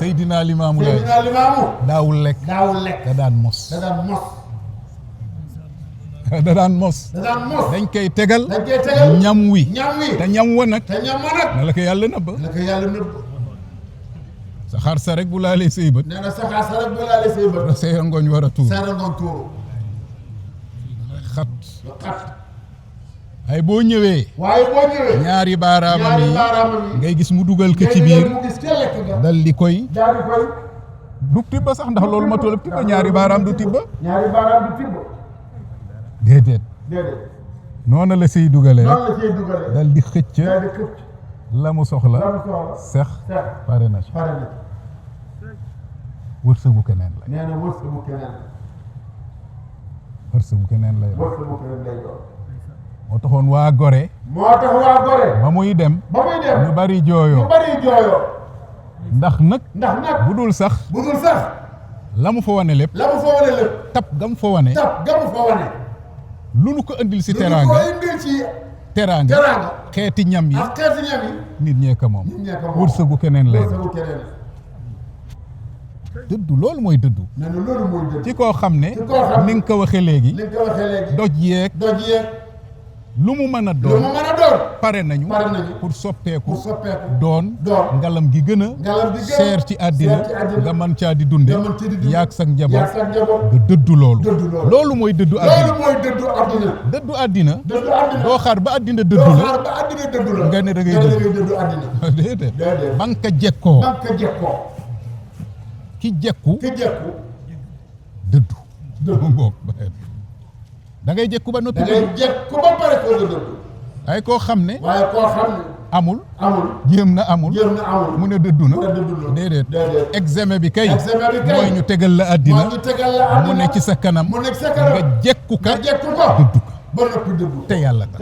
Seydina Limaamu Laay daawul lekk da daan mos da daan mos dañ koy tegal ñam wi te ñam wa nag na la ko yàlla nëbb saxaar sa rek bu laalee say bët nee na saxaar sa rek bu laalee say bët say ngooñ war a tuur xat waaye boo ñëwee ñaari baaraamam yi ngay gis mu dugal ko ci biir dal di koy du tibba sax ndax loolu ma toll tibba ñaari baaraam du tibba déedéet noonu la siy dugalee dal di xëcc la mu soxla sex pare na ci wërsëgu keneen la nee na wërsëgu keneen lay doon moo taxoon waa Gore ba muy dem ñu bari jooyoo ndax nag bu dul sax la mu fa wane lépp tab gam fa wane lu nu ko indil si teraanga xeeti ñam yi nit ñee ko moom wërsëgu keneen lay doon dëddu loolu mooy dëddu ci koo xam ne ni nga ko waxee léegi doj yeeg lu mu mën a doon pare nañu pour soppeeku doon ngalam gi gën a seer ci àddina nga mën caa di dunde yaag sa njaboot nga dëddu loolu mooy dëddu àddina doo xaar ba àddina dëddu la nga ne da ngay dëddu déedéet ba nga ko jekkoo ki jekku dëddu ngoog da ngay jekku ba noppi waaye koo xam ne amul jéem na amul mu ne dëddu na déedéet examen bi kay mooy ñu tegal la àddina mu ne ci sa kanam nga jekku ka dëddu ka te yàlla tax